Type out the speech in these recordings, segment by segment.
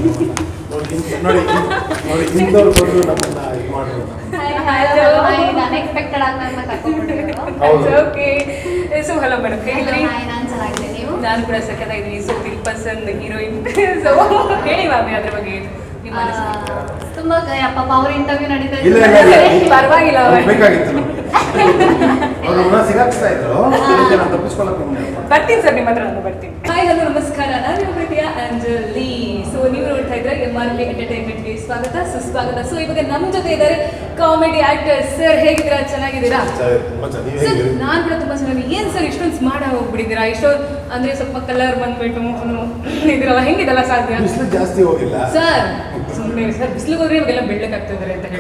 ನೋಡಿ ನೋಡಿ ನೋಡಿ ಇಂಥವ್ರು ಬಂದು ನಮ್ಮನ್ನ ಇದು ಮಾಡಿದ್ರು. ಅನ್ಎಕ್ಸ್ಪೆಕ್ಟೆಡ್ ಆಗಿ ನನ್ನ ಹೌದು. ಓಕೆ. ಸೊ ಹಲೋ ಮೇಡಮ್, ಹೇಗಿದ್ರಿ? ನಾನು ಚೆನ್ನಾಗಿದೆ, ನೀವು? ನಾನು ಕೂಡ ಸಖತ್ತಾಗಿದ್ದೀನಿ. ಸೊ ದಿಲ್ ಪಸಂದ್ ಹೀರೋಯಿನ್. ಸೊ ಹೇಳಿ ಮ್ಯಾಮ್ ಅದ್ರ ಬಗ್ಗೆ ನಿಮ್ಮ ಅನಿಸಿಕೆ. ತುಂಬಾ ಪಾಪ ಅವ್ರ ಇಂಟರ್ವ್ಯೂ ನಡೀತಾ ಇಲ್ಲ ಪರವಾಗಿಲ್ಲ, ಬೇಕಾಗಿತ್ತು ನಮ್ಗೆ. ಅವ್ರನ್ನ ಸಿಗಾಕ್ಸ್ತಾ ಇದ್ರು, ಅದಕ್ಕೆ ನಾನು ತಪ್ಪಿಸ್ಕೊಳಕ್ ಬರ್ತೀನಿ ಸರ್, ನಿಮ್ಮ ಹತ್ರ ನಾನು ಬರ್ತೀನಿ. ಹಾಯ್ ಹಲೋ ನಮಸ್ಕಾರ, ನಾನು ನಿಮ್ಮ ಪ್ರೀತಿಯ ಅಂಜಲಿ. ಸೊ ನೀವು ನೋಡ್ತಾ ಇದ್ರೆ MRP ಎಂಟರ್ಟೈನ್ಮೆಂಟ್ಗೆ ಸ್ವಾಗತ ಸುಸ್ವಾಗತ. ಸೊ ಇವಾಗ ನಮ್ಮ ಜೊತೆ ಇದ್ದಾರೆ ಕಾಮಿಡಿ ಆಕ್ಟರ್ ಸರ್. ಹೇಗಿದ್ದೀರಾ? ಚೆನ್ನಾಗಿದ್ದೀರಾ? ಸರ್ ನಾನು ಕೂಡ ತುಂಬಾ ಚೆನ್ನಾಗಿ. ಏನ್ ಸರ್ ಇಷ್ಟೊಂದು ಸ್ಮಾರ್ಟ್ ಆಗಿ ಹೋಗ್ಬಿಟ್ಟಿದ್ದೀರಾ? ಇಷ್ಟೊಂದು ಅಂದ್ರೆ ಸ್ವಲ್ಪ ಕಲರ್ ಬಂದ್ಬಿಟ್ಟು ಇದ್ರಲ್ಲ, ಹೆಂಗಿದೆಲ್ಲ ಸಾಧ್ಯ? ಬಿಸಿಲು ಜಾಸ್ತಿ ಹೋಗಿಲ್ಲ ಸರ್, ಸುಮ್ಮನೆ ಸರ್ ಬಿಸಿಲಿಗೆ ಹೋದ್ರೆ ಇವಾಗೆಲ್ಲ ಬೆಳ್ಳಗಾಗ್ತಿದ್ದಾರೆ ಅಂತ ಹೇಳಿ.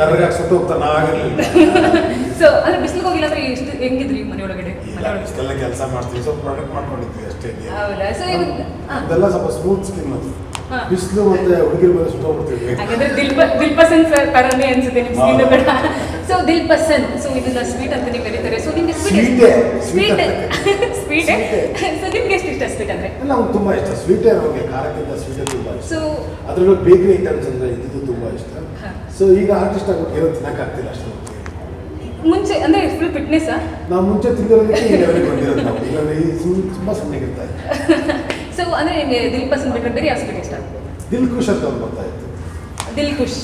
ಸೊ ಅಂದ್ರೆ ಬಿಸಿಲಿಗೆ ಹೋಗಿಲ್ಲ ಅಂದ್ರೆ ಎಷ್ಟು ಹೆಂಗಿದ್ರಿ ಮನೆ ಒಳಗಡೆ? ಇಷ್ಟೆಲ್ಲ ಕೆಲಸ ಮಾಡ್ತೀವಿ, ಸ್ವಲ್ಪ ಪ್ರಾಡಕ್ಟ್ ಮಾಡ್ಕೊಂಡಿದ್ವಿ ಅಷ್ಟೇ. ಹೌದಾ? ಸೊ ಅದೆಲ್ಲ ಸ್ವಲ್ಪ ಸ್ಮೂತ್ ಸ್ಕಿನ್ ಅದು. ಬಿಸಿಲು ಮತ್ತೆ ಹುಡುಗಿರ್ ಮೇಲೆ ಸುಟ್ಟೋಗ್ಬಿಡ್ತೀವಿ. ಹಾಗಾದ್ರೆ ದಿಲ್ ಪಸಂದ್ ಸರ್ ತರನೇ ಅನ್ಸುತ್ತೆ ನಿಮ್ ಸ್ಕಿನ್ ಕೂಡ. ಸೊ ದಿಲ್ ಪಸಂದ್, ಸೊ ಇದನ್ನ ಸ್ವೀಟ್ ಅಂತ ನೀವು ಕರೀತಾರೆ. ಸೊ ನಿಮ್ಗೆ ಸ್ವೀಟ್ ಸ್ವೀಟ್ ಸೊ ನಿಮ್ಗೆ ಎಷ್ಟು ಇಷ್ಟ ಸ್ವೀಟ್ ಅಂದ್ರೆ? ನಮ್ಗೆ ತುಂಬಾ ಇಷ್ಟ ಸ್ವೀಟೇ. ನಮಗೆ ಖಾರಕ್ಕಿಂತ ಸ್ವೀಟೇ ತುಂಬಾ ಇಷ್ಟ. ಸೊ ಅದ್ರಲ್ಲೂ ಬೇಕರಿ ಐಟಮ್ಸ್ ಅಂದ್ರೆ ಇದು ತುಂಬಾ ಇಷ್ಟ. ಸೊ ಈಗ ಆರ್ಟಿಸ್ಟ್ ಆಗಿ ಏನೋ ತಿನ್ನಕ್ಕಾಗ್ತಿಲ್ಲ ಅಷ್ಟು. ಮುಂಚೆ ಅಂದ್ರೆ ಫುಲ್ ಫಿಟ್ನೆಸ್ ನಾವು ಮುಂಚೆ ತಿಂದಿರೋದಕ್ಕೆ ಈಗ ಲೆವೆಲ್ಗೆ ಬಂದಿರೋದು ನಾವು. ಇಲ್ಲಾಂದ್ರೆ ಈ ತುಂಬಾ ಸಣ್ಣಗಿರ್ತಾ ಇತ್ತು. ಸೊ ಅಂದ್ರೆ ನಿಮಗೆ ದಿಲ್ ಪಸಂದ್ ಬಿಟ್ಟರೆ ಬೇರೆ ಯಾವ ಸ್ವೀಟ್ ಇಷ್ಟ? ದಿಲ್ ಖುಷ್ ಅಂತ ಒಂದು ಬರ್ತಾ ಇತ್ತು. ದಿಲ್ ಖುಷ್.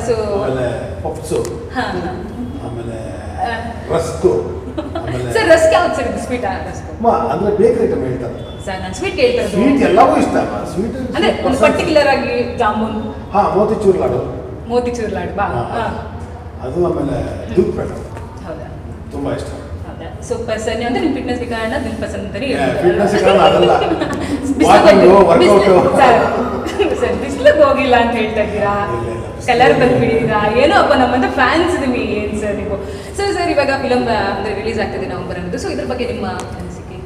ಸೊ ಆಮೇಲೆ ಪಪ್ಸು, ಹಾ ಆಮೇಲೆ ರಸ್ಕು, ಆಮೇಲೆ ಸರ್ ರಸ್ಕ್ ಯಾವ್ದು ಸರ್? ಇದು ಸ್ವೀಟ್ ರಸ್ಕ್ ಅಂದ್ರೆ ಬೇಕರಿ ಐಟಮ್ ಹೇಳ್ತಾರೆ ಸರ್. ನಾನು ಸ್ವೀಟ್ ಕೇಳ್ತಾರೆ. ಸ್ವೀಟ್ ಎಲ್ಲವೂ ಇಷ್ಟ. ಸ್ವೀಟ್ ಅಂದ್ರೆ ಒಂದು ಪರ್ಟಿಕ್ಯುಲರ್ ಆಗಿ ಜಾಮೂನ್, ಮೋತಿಚೂರ್ ಲಾಡು, ಮೋತಿಚೂರ್ ಲಾಡು ಬಾ ಅದು, ಆಮೇಲೆ ದೂದ್ ಪೇಡ ಹೌದಾ? ತುಂಬಾ ಇಷ್ಟ. ಹೌದಾ? ಸೊ ಪರ್ಸನ್ ಅಂದ್ರೆ ನಿಮ್ ಫಿಟ್ನೆಸ್ ಕಾರಣ ದಿಲ್ ಪಸಂದ್ ಅಂತಾನೆ ಫಿಟ್ನೆಸ್ ಕಾರಣ ಅದಲ್ಲ, ಸರ್ ಬಿಸಿಲಿಗೆ ಹೋಗಿಲ್ಲ ಅಂತ ಹೇಳ್ತಾ ಇದ್ದೀರಾ, ಕಲರ್ ಬಂದ್ಬಿಟ್ಟಿದ್ದೀರಾ, ಏನೋ ಅಪ್ಪ ನಮ್ಮಂತ ಫ್ಯಾನ್ಸ್ ನಿಮಗೆ. ಏನ್ ಸರ್ ನೀವು? ಸರ್ ಇವಾಗ ಫಿಲಮ್ ಅಂದ್ರೆ ರಿಲೀಸ್ ಆಗ್ತದೆ ನವೆಂಬರ್ ಅನ್ನೋದು. ಸೊ ಇದ್ರ ಬಗ್ಗೆ ನಿಮ್ಮ ಅನಿಸಿಕೆ?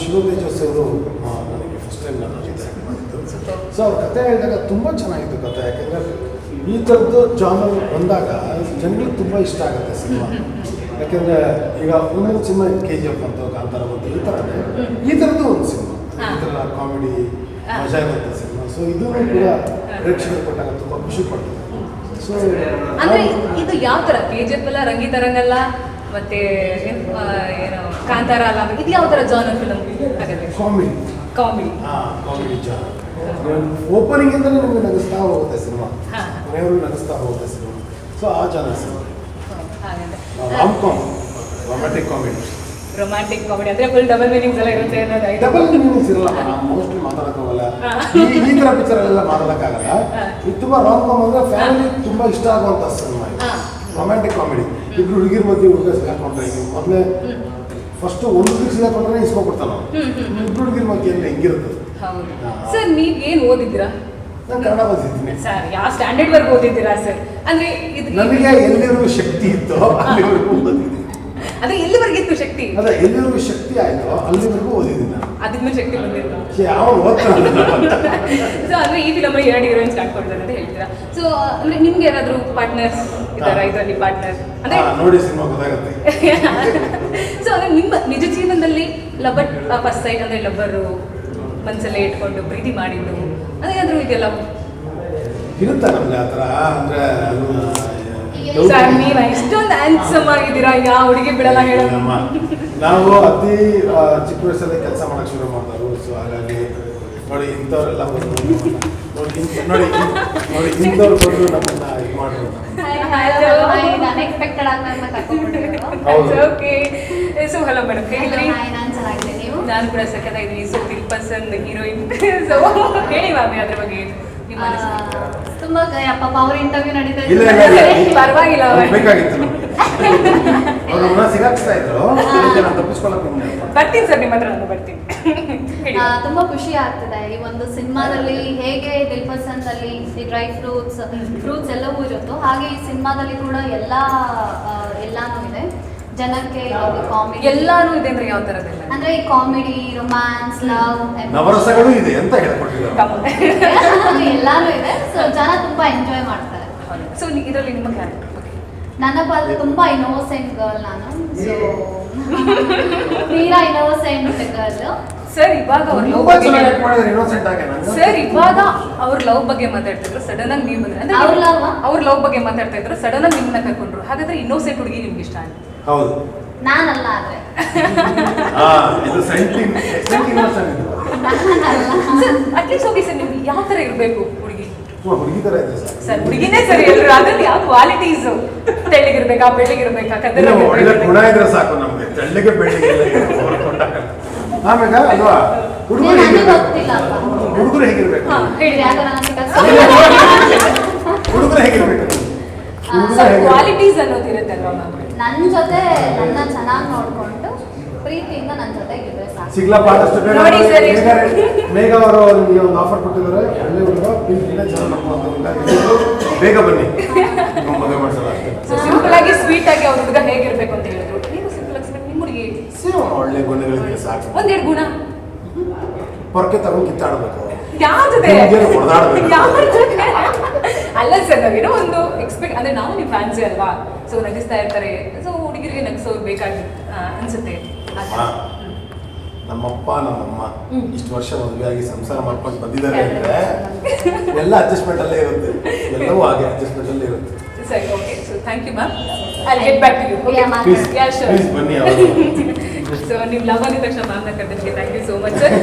ಶಿವತೇಜಸ್ ಅವರು ನನಗೆ ಫಸ್ಟ್ ಟೈಮ್ ನಾನು ಜೊತೆ ಮಾಡಿದ್ದು. ಸೊ ಅವ್ರ ಕತೆ ಹೇಳಿದಾಗ ತುಂಬ ಚೆನ್ನಾಗಿತ್ತು ಕತೆ. ಯಾಕೆಂದರೆ ಈ ಥರದ್ದು ಜಾನರ್ ಬಂದಾಗ ಜನಗಳಿಗೆ ತುಂಬ ಇಷ್ಟ ಆಗುತ್ತೆ ಸಿನಿಮಾ. ಯಾಕೆಂದರೆ ಈಗ ಒಂದೊಂದು ಸಿನಿಮಾ KGF ಅಂತ, ಕಾಂತಾರ ಬಂತು, ಈ ಥರದ್ದು ಒಂದು ಸಿನಿಮಾ, ಈ ಥರ ಕಾಮಿಡಿ ಮಜಾ ಇರುತ್ತೆ ಸಿನಿಮಾ. ಸೊ ಇದೂ ಕೂಡ ಪ್ರೇಕ್ಷಕರು ಕೊಟ್ಟಾಗ ತುಂಬ ಖುಷಿ ಪಡ್ತಾರೆ. ಸೊ ಅಂದ್ರೆ ಇದು ಯಾವ ಥರ? KGF ಅಲ್ಲ, ರಂಗಿತರಂಗಲ್ಲ, ಮತ್ತೆ ಏನು ಕಾಂತಾರ ಅಲ್ಲ, ಇದು ಯಾವ ಥರ ಜಾನರ್ ಫಿಲಮ್ ಹಾಗಾದ್ರೆ? ಕಾಮಿಡಿ. Comedy genre. ಓಪನಿಂಗ್ ಇಂದಲೇ ನಿಮಗೆ ನಗಿಸ್ತಾ ಹೋಗುತ್ತೆ ಸಿನಿಮಾ, ಮನೆಯವರು ನಗಿಸ್ತಾ ಹೋಗುತ್ತೆ ಸಿನಿಮಾ. ಸೊ ಆ ಜಾನರ್ ಸಿನಿಮಾ. ರೊಮ್ಯಾಂಟಿಕ್ ಕಾಮಿಡಿ ಅಂದ್ರೆ ಫುಲ್ ಡಬಲ್ ಮೀನಿಂಗ್ಸ್ ಎಲ್ಲ ಇರುತ್ತೆ ಅನ್ನೋದು. ಡಬಲ್ ಮೀನಿಂಗ್ಸ್ ಇರಲ್ಲ, ಮೋಸ್ಟ್ಲಿ ಮಾತಾಡೋಕ್ಕಾಗಲ್ಲ. ಈ ಥರ ಪಿಕ್ಚರಲ್ಲೆಲ್ಲ ಮಾತಾಡೋಕ್ಕಾಗಲ್ಲ. ಇದು ತುಂಬ ರಾಮ್ ಕಾಮ್ ಅಂದರೆ ಫ್ಯಾಮಿಲಿ ತುಂಬ ಇಷ್ಟ ಆಗುವಂಥ ಸಿನಿಮಾ ಇದು. Romantic comedy. ಇಬ್ರು ಹುಡುಗಿರ ಮಧ್ಯೆ ಹುಡುಗ ಸಿಗಾಕೊಂಡ್ರೆ ಈಗ ಮೊದಲೇ ಫಸ್ಟ್ ಒಂದು ಹುಡುಗಿ ಸಿಗಾಕೊಂಡ್ರೆ ಇಸ್ಕೊಬಿಡ್ತಾನೆ ನಾವು. ಇಬ್ರು ಹುಡುಗಿರ ಮಧ್ಯೆ ಎಲ್ಲ ಹೆಂಗಿರುತ್ತೆ. ಸರ್ ನೀವ್ ಏನ್ ಓದಿದ್ದೀರಾ? ನಾನು ಕನ್ನಡ ಓದಿದ್ದೀನಿ ಸರ್. ಯಾವ ಸ್ಟ್ಯಾಂಡರ್ಡ್ ವರ್ಗು ಓದಿದ್ದೀರಾ ಸರ್? ಅಂದ್ರೆ ಇದು ನನಗೆ ಎಲ್ಲಿವರೆಗೂ ಶಕ್ತಿ ಇತ್ತು ಅಲ್ಲಿವರೆಗೂ ಓದಿದ್ದೀನಿ. ಅದೇ ಎಲ್ಲಿವರೆಗೆ ಇತ್ತು ಶಕ್ತಿ? ಅದೇ ಎಲ್ಲಿವರೆಗೂ ಶಕ್ತಿ ಆಯ್ತು ಅಲ್ಲಿವರೆಗೂ ಓದಿದ್ದೀನಿ ನಾನು. ಅದ್ಮೇಲೆ ಶಕ್ತಿ ಬಂದಿಲ್ಲ. ಯಾವ ಓದ್ತಾನೆ. ಸೊ ಅಂದ್ರೆ ಈ ಫಿಲಮ್ 2 ಹೀರೋಯಿನ್ಸ್ ಕಾಣ್ಕೊಳ್ತಾರೆ ಅಂತ ಹೇಳ್ತೀರಾ. ಸೊ ಅಂದ್ರೆ ನಿಮ್ಗೆ ಯಾರಾದ್ರೂ ಪಾರ್ಟ್ನರ್ಸ್ ಇದ್ದಾರಾ ಇದರಲ್ಲಿ? ಪಾರ್ಟ್ನರ್ ಅಂದ್ರೆ ನೋಡಿ ಸಿನಿಮಾ ಗೊತ್ತಾಗುತ್ತೆ. ಸೊ ಅಂದ್ರೆ ನಿಮ್ಮ ನಿಜ ಜೀವನದಲ್ಲಿ ಲವರ್ ಫಸ್ಟ್ ಸೈಟ್ ಅಂದ್ರೆ ಲಬ್ಬರು ಮನಸ್ಸಲ್ಲೇ ಇಟ್ಕೊಂಡು ಪ್ರೀತಿ ಮಾಡಿದ್ದು ಅದೇನಾದ್ರೂ ಇದೆಲ್ಲ ಇರುತ್ತಾ ನಮ್ಗೆ ಆ ಥರ? ಅಂದ್ರೆ ಸರ್ ನೀವು ಇಷ್ಟೊಂದು ಹ್ಯಾಂಡ್ಸಮ್ ಆಗಿದ್ದೀರಾ, ಯಾವ ಹುಡುಗಿ ಬಿಡಲ್ಲ ಹೇಳೋ. ನಾವು ಅತಿ ಚಿಕ್ಕ ವಯಸ್ಸಲ್ಲಿ ಕೆಲಸ ಮಾಡಕ್ಕೆ ಶುರು ಮಾಡ್ತಾರೆ. ಸೊ ಹಾಗಾಗಿ ನೋಡಿ ಇಂಥವರೆಲ್ಲ ಬಂದು ನೋಡಿ ಇಂಥವ್ರು ಬಂದು ನಮ್ಮನ್ನ ಇದು ಮಾಡಿದ್ರು. ಅನ್ಎಕ್ಸ್ಪೆಕ್ಟೆಡ್ ಆಗಿ ನನ್ನ ಓಕೆ. ಸೊ ಹಲೋ ಮೇಡಮ್, ಹೇಗಿದ್ರಿ? ನಾನು ಚೆನ್ನಾಗಿದೆ, ನೀವು? ನಾನು ಕೂಡ ಸಖತ್ತಾಗಿದ್ದೀನಿ. ಸೊ ದಿಲ್ ಪಸಂದ್ ಹೀರೋಯಿನ್. ಸೊ ಹೇಳಿ ಮ್ಯಾಮ್ ಅದ್ರ ಬಗ್ಗೆ ನಿಮ್ಮ ಅನಿಸಿಕೆ. ತುಂಬಾ ಪಾಪ ಅವ್ರ ಇಂಟರ್ವ್ಯೂ ನಡೀತಾ ಇಲ್ಲ ಪರವಾಗಿಲ್ಲ, ಬೇಕಾಗಿತ್ತು ನಮ್ಗೆ. ಅವ್ರನ್ನ ಸಿಗಾಕ್ಸ್ತಾ ಇದ್ರು, ಅದಕ್ಕೆ ನಾನು ತಪ್ಪಿಸ್ಕೊಳಕ್ ಬರ್ತೀನಿ ಸರ್, ನಿಮ್ಮ ಹತ್ರ ನಾನು ಬರ್ತೀನಿ. ತುಂಬಾ ಖುಷಿ ಆಗ್ತಿದೆ ಈ ಒಂದು ಸಿನಿಮಾದಲ್ಲಿ. ಹೇಗೆ ದಿಲ್ ಪಸಂದ್ ಅಲ್ಲಿ ಡ್ರೈ ಫ್ರೂಟ್ಸ್ ಎಲ್ಲವೂ ಇರುತ್ತೋ ಹಾಗೆ ಈ ಸಿನಿಮಾದಲ್ಲಿ ಕೂಡ ಎಲ್ಲಾನು ಇದೆ. ಜನಕ್ಕೆ ಕಾಮಿಡಿ ಎಲ್ಲಾನು ಇದೆ ಅಂದ್ರೆ ಯಾವ ತರದೆಲ್ಲ? ಅಂದ್ರೆ ಈ ಕಾಮಿಡಿ, ರೊಮ್ಯಾನ್ಸ್, ಲವ್, ನವರಸಗಳು ಇದೆ ಅಂತ ಹೇಳ್ಕೊಟ್ಟಿದ್ದಾರೆ. ಎಲ್ಲಾನು ಇದೆ. ಸೊ ಜನ ತುಂಬಾ ಎಂಜಾಯ್ ಮಾಡ್ತಾರೆ. ಸೊ ಇದರಲ್ಲಿ ನಿಮ್ಮ ಕ್ಯಾರೆಕ್ಟರ್ ಬಗ್ಗೆ? ನನ್ನ ಪಾತ್ರ ತುಂಬಾ ಇನ್ನೋಸೆಂಟ್ ಗರ್ಲ್ ನಾನು. ಸೊ ತೀರಾ ಇನ್ನೋಸೆಂಟ್ ಗರ್ಲ್. ಸರ್ ಇವಾಗ ಅವ್ರ ಲವ್ ತುಂಬಾ ಚೆನ್ನಾಗಿ act ಮಾಡಿದ್ದಾರೆ, innocent ಆಗಿ. ಸರ್ ಇವಾಗ ಅವ್ರ ಲವ್ ಬಗ್ಗೆ ಮಾತಾಡ್ತಾ ಇದ್ರು, ಸಡನ್ ಆಗಿ ನೀವು ಬಂದ್ರೆ ಅಂದ್ರೆ ಅವ್ರ ಲವ್ ಬಗ್ಗೆ ಮಾತಾಡ್ತಾ ಇದ್ರು, ಸಡನ್ ಆಗಿ ನಿಮ್ಮನ್ನ ಕರ್ಕೊಂಡ್ರು. ಹಾಗಾದ್ರೆ ಇನ್ನೋಸೆಂಟ್ ಹುಡುಗಿ ನಿಮ್ಗೆ ಇಷ್ಟ ಅಂತ? ಹೌದು. ನಾನಲ್ಲ ಆದ್ರೆ ಇದು innocent ಇದು. ಅಟ್ಲೀಸ್ಟ್ ಓಕೆ ಸರ್, ನಿಮ್ಗೆ ಯಾವ ತರ ಇರ್ಬೇಕು ಹುಡುಗಿ? ಹುಡುಗಿ ತರ ಇದೆ ಸರ್. ಸರ್ ಹುಡುಗಿನೇ ಸರಿ ಹೇಳಿದ್ರು, ಅದ್ರಲ್ಲಿ ಯಾವ ಕ್ವಾಲಿಟೀಸ್? ತೆಳ್ಳಗಿರ್ಬೇಕಾ, ಬೆಳ್ಳಗಿರ್ಬೇಕಾ, ಒಳ್ಳೆ ಗುಣ ಇದ್ರೆ ಸಾಕು ನಮ್ಗೆ, ತೆಳ್ಳಗೆ ಬೆಳ್ಳಿಗೆ ಆಮೇಲೆ ಅಲ್ವಾ ಹುಡುಗರು ಹುಡುಗರು ಹೇಗಿರ್ಬೇಕು? ಹುಡುಗರು ಹೇಗಿರ್ಬೇಕು? ಕ್ವಾಲಿಟೀಸ್ ಅನ್ನೋದಿರುತ್ತಲ್ವಾ ಮ್ಯಾಮ್? ನನ್ನ ಜೊತೆ ನನ್ನ ಚೆನ್ನಾಗಿ ನೋಡ್ಕೊಂಡು ಪ್ರೀತಿಯಿಂದ ನನ್ನ ಜೊತೆ ಇದ್ರೆ ಸಾಕು. ಸಿಗ್ಲಪ್ಪ ಆದಷ್ಟು ಬೇಗ. ನೋಡಿ ಸರ್, ಮೇಘ ಅವರು ನಿಮಗೆ ಒಂದು ಆಫರ್ ಕೊಟ್ಟಿದ್ದಾರೆ, ಒಳ್ಳೆ ಹುಡುಗ ಪ್ರೀತಿಯಿಂದ ಚೆನ್ನಾಗಿ ನೋಡ್ಕೊಂಡು ಬೇಗ ಬನ್ನಿ, ಮದುವೆ ಮಾಡ್ಸಲ್ಲ ಅಷ್ಟೇ. ಸೊ ಸಿಂಪಲ್ ಆಗಿ ಸ್ವೀಟ್ ಆಗಿ ಅವ್ರ ಹುಡುಗ ಹೇಗಿರ್ಬೇಕು ಅಂತ ಹೇಳಿದ್ರು, ನೀವು ಸಿಂಪಲ್ ಆಗಿ ನಿಮ್ಮ ಹುಡುಗಿ ಒಳ್ಳೆ ಗುಣಗಳಿದ್ರೆ ಸಾಕು. ಒಂದೆರಡು ಗುಣ. ಪೊರಕೆ ತಗೊಂಡು ಕಿತ್ತಾಡ್ಬೇಕು. ಯಾವ ಜೊತೆ? ಹೊಡೆದಾಡ್ಬೇಕು. ಅಲ್ಲ ಸರ್, ನಾವೇನೋ ಒಂದು ಎಕ್ಸ್ಪೆಕ್ಟ್ ಅಂದ್ರೆ ನಾವು ನಿಮ್ಮ ಫ್ಯಾನ್ಸೇ ಅಲ್ವಾ, ಸೊ ನಗಿಸ್ತಾ ಇರ್ತಾರೆ, ಸೊ ಹುಡುಗಿರಿಗೆ ನಗಿಸೋರು ಬೇಕಾಗಿತ್ತು ಅನ್ಸುತ್ತೆ. ನಮ್ಮಪ್ಪ ನಮ್ಮಮ್ಮ ಇಷ್ಟು ವರ್ಷ ಮದುವೆ ಆಗಿ ಸಂಸಾರ ಮಾಡ್ಕೊಂಡು ಬಂದಿದ್ದಾರೆ ಅಂದ್ರೆ ಎಲ್ಲ ಅಡ್ಜಸ್ಟ್ಮೆಂಟ್ ಅಲ್ಲೇ ಇರುತ್ತೆ, ಎಲ್ಲವೂ ಹಾಗೆ ಅಡ್ಜಸ್ಟ್ಮೆಂಟ್ ಅಲ್ಲೇ ಇರುತ್ತೆ. ಸರಿ, okay. So thank you ma'am, I get back to you. Please ಬನ್ನಿ. ಸೊ ನೀವು ಲವ್ ಅಂದ ತಕ್ಷಣ ಮ್ಯಾಮ್ನ ಕರೆದಕ್ಕೆ thank you so much sir.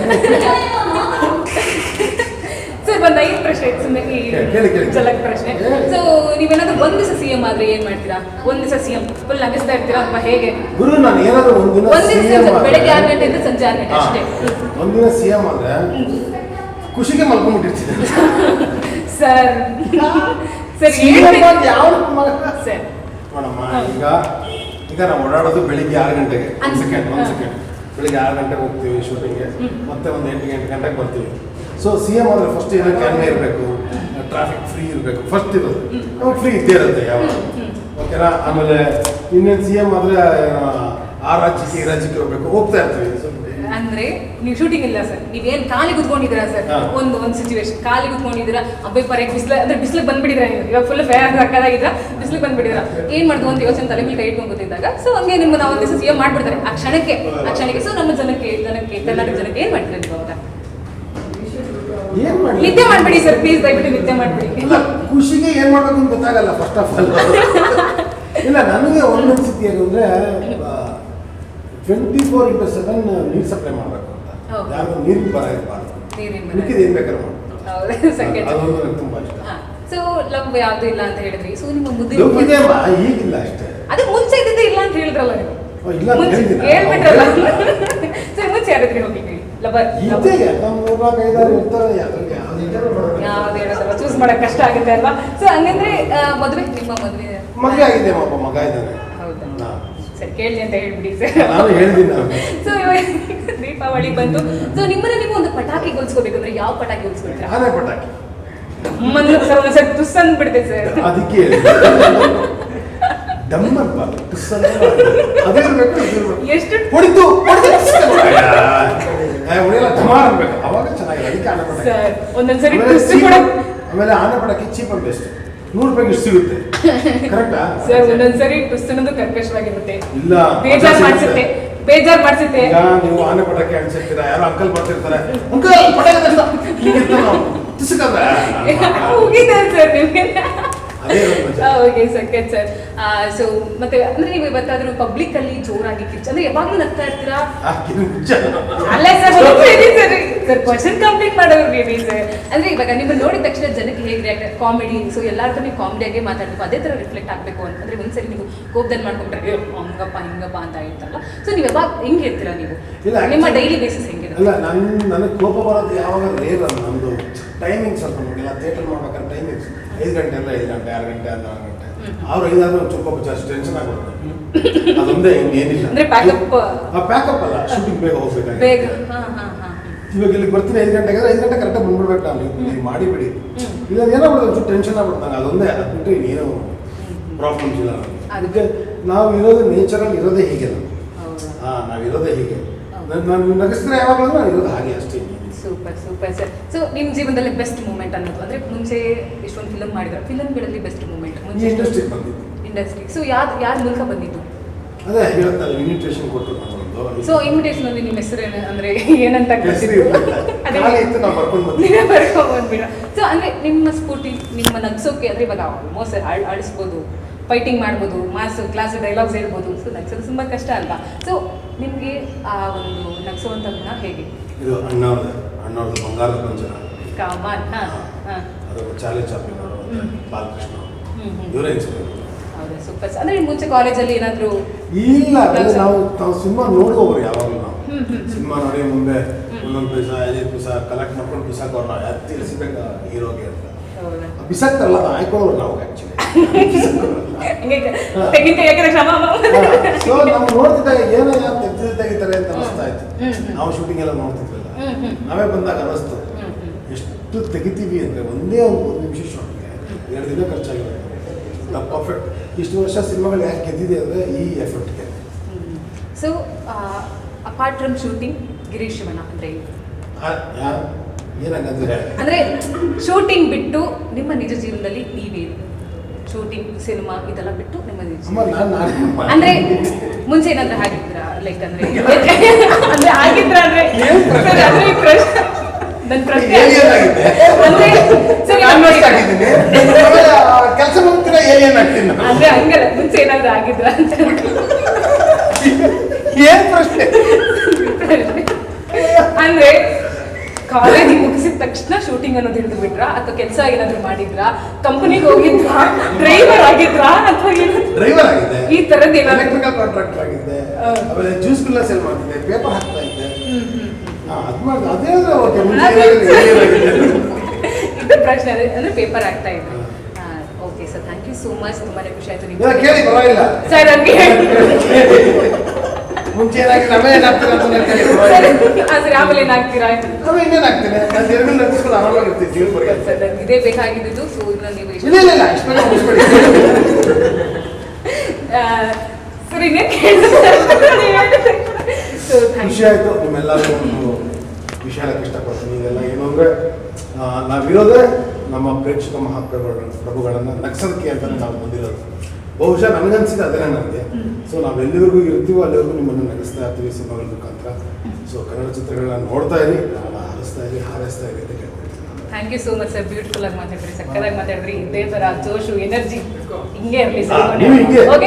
Sir ಒಂದು 5 ಪ್ರಶ್ನೆ ಸುಮ್ಮನೆ ಜಲಕ್ ಪ್ರಶ್ನೆ. ಸೊ ನೀವೇನಾದ್ರೂ ಒಂದ್ ದಿವಸ ಸಿಎಂ ಆದ್ರೆ ಏನ್ ಮಾಡ್ತೀರಾ? ಒಂದ್ ದಿವಸ ಸಿಎಂ ಫುಲ್ ನಗಿಸ್ತಾ ಇರ್ತೀರಾ ಅಥವಾ ಹೇಗೆ? ಗುರು, ನಾನು ಏನಾದ್ರು ಒಂದಿನ ಬೆಳಗ್ಗೆ 6 ಗಂಟೆಯಿಂದ ಸಂಜೆ 6 ಗಂಟೆ ಅಷ್ಟೇ. ಒಂದಿನ ಸಿಎಂ ಆದ್ರೆ ಖುಷಿಗೆ ಮಲ್ಕೊಂಡ್ಬಿಟ್ಟಿರ್ತೀನಿ ಸರ್. ಸರ್ ಸರ್ ನೋಡಮ್ಮ, ಈಗ ನಾವು ಓಡಾಡೋದು ಬೆಳಿಗ್ಗೆ 6 ಗಂಟೆಗೆ. ಒಂದು ಸೆಕೆಂಡ್ ಬೆಳಿಗ್ಗೆ 6 ಗಂಟೆಗೆ ಹೋಗ್ತೀವಿ ಶೂಟಿಂಗ್ಗೆ, ಮತ್ತೆ ಒಂದು 8 ಗಂಟೆಗೆ ಬರ್ತೀವಿ. ಸೊ ಸಿಎಂ ಆದ್ರೆ ಫಸ್ಟ್ ಏನೋ ಕ್ಯಾನ್ವೇ ಇರಬೇಕು, ಟ್ರಾಫಿಕ್ ಫ್ರೀ ಇರಬೇಕು, ಫಸ್ಟ್ ಇರೋದು ನಮಗೆ ಫ್ರೀ ಇದ್ದೇ ಇರುತ್ತೆ ಯಾವಾಗ, ಓಕೆನಾ? ಆಮೇಲೆ ಇನ್ನೇನು ಸಿಎಂ ಆದ್ರೆ ಆ ರಾಜ್ಯಕ್ಕೆ ಈ ರಾಜ್ಯಕ್ಕೆ ಹೋಗ್ಬೇಕು, ಹೋಗ್ತಾ ಇರ್ತೀವಿ. ಅಂದ್ರೆ ನೀವು ಶೂಟಿಂಗ್ ಇಲ್ಲ ಸರ್, ನೀವೇನ್ ಖಾಲಿ ಕುತ್ಕೊಂಡಿದ್ದೀರಾ ಸರ್? ಒಂದು ಸಿಚುವೇಶನ್ ಖಾಲಿ ಕುತ್ಕೊಂಡಿದ್ದೀರಾ, ಅಬ್ಬೆ ಪರಕ್ಕೆ ಬಿಸಿಲಿಗೆ ಬಂದ್ಬಿಟ್ಟಿದ್ರ, ನೀವು ಇವಾಗ ಫುಲ್ ಫೇರ್ ಹಾಕಿದ್ರ ಬಿಸಿಲಿಗೆ ಬಂದ್ಬಿಟ್ಟಿದ್ರ, ಏನ್ ಮಾಡ್ದು ಅಂತ ಯೋಚನೆ ತಲೆ ಮೇಲೆ ಕೈ ಇಟ್ಕೊಂಡು ಕೂತಿದ್ದಾಗ ಸೊ ಹಂಗೆ ನಿಮ್ಮನ್ನ ಒಂದು ದಿವಸ ಸಿಎಂ ಮಾಡ್ಬಿಡ್ತಾರೆ ಆ ಕ್ಷಣಕ್ಕೆ. ಸೊ ನಮ್ಮ ಜನಕ್ಕೆ ಕರ್ನಾಟಕ ಜನಕ್ಕೆ ಏನ್ ಮಾಡ್ತೀರಾ ನೀವು ಅವಾಗ? ಏನ್ ಮಾಡಿ ನಿದ್ದೆ ಮಾಡ್ಬಿಡಿ ಸರ್, ಪ್ಲೀಸ್ ದಯವಿಟ್ಟು ನಿದ್ದೆ ಮಾಡ್ಬಿಡಿ. ಇಲ್ಲ, ಖುಷಿಗೆ ಏನ್ ಮಾಡ್ಬೇಕು ಅಂತ ಗೊತ್ತಾಗಲ್ಲ ಫಸ್ಟ್ ಆಫ್ ಆಲ್. ಇಲ್ಲ, ನನಗೆ ಒಂದೊಂದು ಸ್ಥಿತಿ ಏನು ಅಂದ್ರೆ 24/7 ನೀರು ಸಪ್ಲೈ ಮಾಡಬೇಕು ಅಂತ, ಯಾರು ನೀರಿನ ಬರ ಇರಬಾರ್ದು, ಮಿಕ್ಕಿದ ಏನ್ ಬೇಕಾದ್ರೆ ಅದೊಂದು ನನಗೆ ತುಂಬಾ ಇಷ್ಟ. ಸೊ ಲವ್ ಯಾವ್ದು ಇಲ್ಲ ಅಂತ ಹೇಳಿದ್ರಿ, ಸೊ ನಿಮ್ಮ ಮುದ್ದೆ ಈಗಿಲ್ಲ ಅಷ್ಟೇ, ಅದೇ ಮುಂಚೆ ಇದ್ದಿದ್ದೆ ಇಲ್ಲ ಅಂತ ಹೇಳಿದ್ರಲ್ಲ ನೀವು. ಇಲ್ಲ ಹೇಳ್ಬಿಟ್ರಲ್ಲ ಸರ್, ಮುಂಚೆ ಯಾರಿದ್ರಿ ಹೋಗಿ ಲವರ್? ಯಾವ್ದು ಹೇಳೋದಲ್ಲ, ಚೂಸ್ ಮಾಡಕ್ ಕಷ್ಟ ಆಗುತ್ತೆ ಅಲ್ವಾ? ಸೊ ಹಂಗಂದ್ರೆ ಮದುವೆ, ನಿಮ್ಮ ಮದುವೆ ಆಗಿದೆ, ಒಬ್ಬ ಮಗ ಇದ್ದಾನೆ. ಹೌದಾ? ಸರಿ, ಕೇಳಿ ಅಂತ ಹೇಳ್ಬಿಡಿ ಸರ್. ನಾನು ಹೇಳ್ತೀನಿ. ಸೊ ಇವಾಗ ದೀಪಾವಳಿ ಬಂತು, ಸೊ ನಿಮ್ಮನ್ನ ನೀವು ಒಂದು ಪಟಾಕಿ ಹೊಲ್ಸ್ಕೋಬೇಕಂದ್ರೆ ಯಾವ ಪಟಾಕಿ ಹೊಲ್ಸ್ಕೊಳ್ತೀರಾ? ಆನೆ ಪಟಾಕಿ. ಸರ್ ತುಸ್ ಅಂದ್ಬಿಡುತ್ತೆ ಸರ್, ಅದಕ್ಕೆ ಎಷ್ಟು ಹೊಡಿತು ಅವಾಗ ಚೆನ್ನಾಗಿದೆ. ಸರ್ ಒಂದೊಂದ್ಸರಿ ಆಮೇಲೆ ಆನೆ ಪಟಾಕಿ ಚೀಪ್ ಅಂಡ್ ಬೆಸ್ಟ್, 100 ರೂಪಾಯಿಗೆ ಇಷ್ಟು ಸಿಗುತ್ತೆ, ಕರೆಕ್ಟಾ? ಸರ್ ಒಂದೊಂದ್ಸರಿ ಟುಸ್ ಅನ್ನೋದು ಕರ್ಕಶವಾಗಿರುತ್ತೆ, ಇಲ್ಲ ಬೇಜಾರ್ ಮಾಡ್ಸುತ್ತೆ. ಈಗ ನೀವು ಆನೆ ಪಟಾಕಿ ಅನ್ಸಿರ್ತೀರಾ, ಯಾರೋ ಅಂಕಲ್ ಬರ್ತಿರ್ತಾರೆ, ಅಂಕಲ್ ಹೋಗಿದ್ದಾರೆ ಸರ್ ನಿಮ್ಗೆ. Okay second sir. ಸೊ ಮತ್ತೆ ಅಂದ್ರೆ ನೀವು ಇವತ್ತಾದ್ರೂ ಪಬ್ಲಿಕ್ ಅಲ್ಲಿ ಜೋರಾಗಿ ಅಂದ್ರೆ ಯಾವಾಗ್ಲೂ ನಗ್ತಾ ಇರ್ತೀರಾ? ಅಲ್ಲ ಸರ್, ಸರ್ ಕ್ವಶನ್ ಕಂಪ್ಲೀಟ್ ಮಾಡೋರು ಸರ್. ಅಂದ್ರೆ ಇವಾಗ ನಿಮ್ಮ ನೋಡಿದ ತಕ್ಷಣ ಜನಕ್ಕೆ ಹೇಗೆ ರಿಯಾಕ್ಟ್, ಕಾಮಿಡಿ, ಸೊ ಎಲ್ಲಾರ್ಗೂ ನೀವು ಕಾಮಿಡಿಯಾಗೆ ಮಾತಾಡ್ಬೇಕು, ಅದೇ ತರ ರಿಫ್ಲೆಕ್ಟ್ ಆಗ್ಬೇಕು ಅಂತಂದ್ರೆ ಒಂದ್ಸರಿ ನೀವು ಕೋಪದಲ್ಲಿ ಮಾಡ್ಕೊಂಡ್ರೆ ಹಂಗಪ್ಪ ಹಿಂಗಪ್ಪ ಅಂತ ಹೇಳ್ತಾರಲ್ಲ, ಸೊ ನೀವು ಯಾವಾಗ ಹೆಂಗ್ ಹೇಳ್ತೀರಾ ನೀವು? ನಿಮ್ಮ ಡೈಲಿ ಬೇಸಿಸ್ ಹೆಂಗಿದೆ? ಅಲ್ಲ, ನನಗೆ ಕೋಪ ಬರೋದು ಯಾವಾಗ ರೇರ್ ಅಲ್ಲ, ನಮ್ದು ಟೈಮಿಂಗ್ ಸ್ವಲ್ಪ ನೋಡಿಲ್ಲ. ಥಿಯೇಟರ್ ಮಾಡ್ಬೇಕಾದ್ರೆ ಟೈಮಿಂಗ್ಸ್ 5 ಗಂಟೆ ಅಂದ್ರೆ 5 ಗಂಟೆ, 6 ಗಂಟೆ ಅಂದ್ರೆ 6 ಗಂಟೆ. ಅವ್ರು 5 ಆದ್ರೂ ಸ್ವಲ್ಪ ಜಾಸ್ತಿ ಟೆನ್ಷನ್ ಆಗ್ಬಿಡುತ್ತೆ, ಅದೊಂದೇ ಇನ್ನೇನಿಲ್ಲ. ಅಂದ್ರೆ ಪ್ಯಾಕಪ್ ಅಲ್ಲ, ಶೂಟಿಂಗ್ ಬೇಗ ಹೋಗ್ಬೇಕಾಗಿ. ಬೇಗ ಇವಾಗ ಇಲ್ಲಿ ಬರ್ತೀನಿ 5 ಗಂಟೆಗೆ, 5 ಗಂಟೆ ಕರೆಕ್ಟಾಗಿ ಬಂದ್ಬಿಡ್ಬೇಕು. ನಾವು ಮಾಡಿಬಿಡಿ, ಇಲ್ಲ ಏನೋ ಬಿಡೋದು ಟೆನ್ಷನ್ ಆಗ್ಬಿಡುತ್ತೆ ನಂಗೆ, ಅದೊಂದೇ. ಅದು ಬಿಟ್ಟರೆ ಏನೋ ಪ್ರಾಬ್ಲಮ್ಸ್ ಇಲ್ಲ. ಅದಕ್ಕೆ ನಾವು ಇರೋದು ನೇಚರಲ್ಲಿ ಇರೋದೇ ಹೀಗೆ, ನಾವಿರೋದೇ ಹೀಗೆ. ನಾನು ನಗಿಸಿದ್ರೆ ಯಾವಾಗಲೂ ನಾನು ಇರೋದು ಹಾಗೆ ಅಷ್ಟೇ. Super sir. ಸೊ ನಿಮ್ಮ ಜೀವನದಲ್ಲಿ ಬೆಸ್ಟ್ ಮೂಮೆಂಟ್ ಅನ್ನೋದು ಅಂದ್ರೆ ಮುಂಚೆ ಎಷ್ಟೊಂದು ಫಿಲಮ್ ಮಾಡಿದ್ರೆ, ಫಿಲಮ್ಗಳಲ್ಲಿ ಬೆಸ್ಟ್ ಮೂಮೆಂಟ್ ಮುಂಚೆ ಇಂಡಸ್ಟ್ರಿಗೆ ಬಂದಿದ್ದು. ಇಂಡಸ್ಟ್ರಿ ಸೊ ಯಾರು ಮೂಲಕ ಬಂದಿದ್ದು? ಅದೇ ಹೇಳುತ್ತಲ್ಲ, ಇನ್ವಿಟೇಷನ್ ಕೊಟ್ಟರು ನಮ್ಮೊಂದು ಸೊ ಇನ್ವಿಟೇಷನ್ ಅಲ್ಲಿ ನಿಮ್ಮ ಹೆಸರು ಅಂದ್ರೆ ಏನಂತ ಹೆಸರು ಇತ್ತು ನಾವು ಬರ್ಕೊಂಡು ಬಂದ್ವಿ. ಬರ್ಕೊಂಡ್ಬಿಡ. ಸೊ ಅಂದ್ರೆ ನಿಮ್ಮ ಸ್ಫೂರ್ತಿ ನಿಮ್ಮ ನಗ್ಸೋಕೆ ಅಂದ್ರೆ ಇವಾಗ ಆಲ್ಮೋಸ್ಟ್ ಆಡಿಸ್ಬೋದು, ಫೈಟಿಂಗ್ ಮಾಡ್ಬೋದು, ಮಾಸು ಕ್ಲಾಸ್ ಡೈಲಾಗ್ಸ್ ಹೇಳ್ಬೋದು. ಸೊ ನಗ್ಸೋದು ತುಂಬ ಕಷ್ಟ ಅಲ್ವಾ? ಸೊ ನಿಮಗೆ ಆ ಒಂದು ನಗ್ಸುವಂಥ ಗುಣ ಹೇಗೆ? ಇದು ಅಣ್ಣವ್ರದ್ದು ಬಂಗಾರದ ಪಂಜರ, ಕಾಮನ್. ಅದು ಚಾಲೆಂಜ್ ಚಾಪಿಂಗ್ ಬಾಲಕೃಷ್ಣ ಇವರೇ ಇನ್ಸ್ಪೈರ್. ಹೌದಾ, ಸೂಪರ್. ಅಂದ್ರೆ ನಿಮ್ಮ ಮುಂಚೆ ಕಾಲೇಜಲ್ಲಿ ಏನಾದರೂ ಇಲ್ಲ, ನಾವು ಸಿನಿಮಾ ನೋಡುವವರು ಯಾವಾಗಲೂ ನಾವು ಸಿನಿಮಾ ನೋಡಿ ಮುಂದೆ ಒಂದೊಂದು ಪೈಸಾ 5 ಪೈಸಾ ಕಲೆಕ್ಟ್ ಮಾಡ್ಕೊಂಡು ಬಿಸಾಕೋರು ನಾವು ಯಾರು ತಿಳಿಸ್ಬೇಕು ಹೀರೋಗೆ ಅಂತ. ಬಿಸಾಕ್ತಾರಲ್ಲ ಅದು ಆಯ್ಕೊಳ್ಳೋರು ನಾವು ಆ್ಯಕ್ಚುಲಿ. ಸೊ ನಾವು ನೋಡ್ತಿದ್ದಾಗ ಏನೋ ಯಾರು ತೆಗಿತಾರೆ ಅಂತ ಅನಿಸ್ತಾ ಇತ್ತು. ನಾವು ಶೂಟಿಂಗ್ ಎಲ್ಲ ನೋಡ್ತಿದ್ವಲ್ಲ, ನಾವೇ ಬಂದಾಗ ಅನ್ನಿಸ್ತು ಎಷ್ಟು ತೆಗಿತೀವಿ ಅಂದರೆ ಒಂದೇ ಒಂದು ನಿಮಿಷ ಶಾಟ್ಗೆ 2 ದಿನ ಖರ್ಚಾಗಿದೆ. ನಾವು ಪರ್ಫೆಕ್ಟ್ ಇಷ್ಟು ವರ್ಷ ಸಿನಿಮಾಗಳು ಯಾಕೆ ಗೆದ್ದಿದೆ ಅಂದರೆ ಈ ಎಫರ್ಟ್ಗೆ. So apart from shooting Girish Shivanna ಅಂದರೆ ಯಾರು ಏನಂಗಂದ್ರೆ ಅಂದರೆ ಶೂಟಿಂಗ್ ಬಿಟ್ಟು ನಿಮ್ಮ ನಿಜ ಜೀವನದಲ್ಲಿ ನೀವೇನು? ಶೂಟಿಂಗ್ ಸಿನಿಮಾ ಇದೆಲ್ಲ ಬಿಟ್ಟು ನಿಮ್ಮ ನಿಜ ಅಂದ್ರೆ ಮುಂಚೆ ಏನಾದ್ರೂ ಆಗಿದ್ರಾ? ಲೈಕ್ ಅಂದ್ರೆ ಅಂದ್ರೆ ಆಗಿದ್ರ ಅಂದ್ರೆ ನನ್ನ ಪ್ರಶ್ನೆ ಅಂದ್ರೆ ಸರಿ ಕೆಲಸ ಹೋಗ್ತೀರಾ ಏನ್ ಆಗ್ತೀನಿ ಅಂದ್ರೆ ಹಂಗಲ್ಲ, ಮುಂಚೆ ಏನಾದ್ರೂ ಆಗಿದ್ರ ಅಂತ ಏನ್ ಪ್ರಶ್ನೆ ಅಂದ್ರೆ ಕಾಲೇಜ್ ಮುಗಿಸಿದ ತಕ್ಷಣ ಶೂಟಿಂಗ್ ಅನ್ನೋದು ಹಿಡಿದು ಬಿಟ್ರಾ ಅಥವಾ ಕೆಲಸ ಏನಾದ್ರು ಮಾಡಿದ್ರಾ, ಕಂಪನಿಗೆ ಹೋಗಿದ್ರಾ, ಡ್ರೈವರ್ ಆಗಿದ್ರಾ ಅಥವಾ ಡ್ರೈವರ್ ಆಗಿದ್ದೆ, ಈ ತರದ್ದು ಎಲೆಕ್ಟ್ರಿಕಲ್ ಕಾಂಟ್ರಾಕ್ಟರ್ ಆಗಿದ್ದೆ, ಆಮೇಲೆ ಜ್ಯೂಸ್ ಪಿಲ್ಲ ಸೇಲ್ ಮಾಡ್ತಿದ್ದೆ, ಪೇಪರ್ ಹಾಕ್ತಾ ಇದ್ದೆ. ಅದು ಮಾಡಿ ಅದೇ ಓಕೆ. ಇದು ಪ್ರಶ್ನೆ ಅಂದ್ರೆ ಪೇಪರ್ ಆಗ್ತಾ ಇದ್ದೆ. Okay sir, thank you so much. ತುಂಬಾನೇ ಖುಷಿ ಆಯ್ತು ನೀವು ಕೇಳಿ ಪರವಾಗಿಲ್ಲ ಸರ್. ನನಗೆ ಮುಂಚೆ ಏನಾಗಿದೆ ಆಮೇಲೆ ಏನಾಗ್ತೀರಾ ಅಂತ ಕೇಳಿ ಸರಿ, ಆಮೇಲೆ ಏನಾಗ್ತೀರಾ? ಆಮೇಲೆ ಇನ್ನೇನಾಗ್ತೀನಿ, ನಾನು ಎರಡು ನಡ್ಸ್ಕೊಂಡು ಆರಾಮಾಗಿರ್ತೀನಿ ಜೀವನ ಬಗ್ಗೆ. ಸರ್, ನನಗೆ ಇದೇ ಬೇಕಾಗಿದ್ದು. ಸೊ ಇದನ್ನ ನೀವು ಇಲ್ಲ ಇಷ್ಟೇ ಮುಗಿಸ್ಬೇಡಿ. ಸರ್, ಇನ್ನೇನು ಕೇಳಿದ್ರೆ ಖುಷಿ ಆಯಿತು ನಿಮ್ಮೆಲ್ಲರಿಗೂ ಒಂದು ವಿಷಯ ಹೇಳಕ್ಕೆ ಇಷ್ಟಪಡ್ತೀನಿ. ಇದೆಲ್ಲ ಏನು ಅಂದರೆ ನಾವಿರೋದೇ ನಮ್ಮ ಪ್ರೇಕ್ಷಕ ಮಹಾಪ್ರಭುಗಳನ್ನು ನಗ್ಸೋದಕ್ಕೆ ಅಂತಲೇ ನಾವು ಬಂದಿರೋದು. ಬಹುಶಃ ನನಗನ್ಸಿದೆ ಅದೇ ನನಗೆ. ಸೊ ನಾವು ಎಲ್ಲಿವರೆಗೂ ಇರ್ತೀವೋ ಅಲ್ಲಿವರೆಗೂ ನಿಮ್ಮನ್ನು ನಗಿಸ್ತಾ ಇರ್ತೀವಿ ಸಿನಿಮಾಗಳ ಮುಖಾಂತರ. ಸೊ ಕನ್ನಡ ಚಿತ್ರಗಳನ್ನ ನೋಡ್ತಾ ಇರಿ, ಹಾರಿಸ್ತಾ ಇರಿ, ಹಾರೈಸ್ತಾ ಇರಿ ಅಂತ ಕೇಳ್ಕೊಳ್ತೀನಿ. Thank you so much sir. Beautiful ಆಗಿ ಮಾತಾಡ್ರಿ, ಸಕ್ಕದಾಗಿ ಮಾತಾಡ್ರಿ. ಇದೇ ಥರ ಜೋಶು ಎನರ್ಜಿ ಹಿಂಗೆ ಇರಲಿ ಸರ್. ನೀವು ಹಿಂಗೆ ಓಕೆ.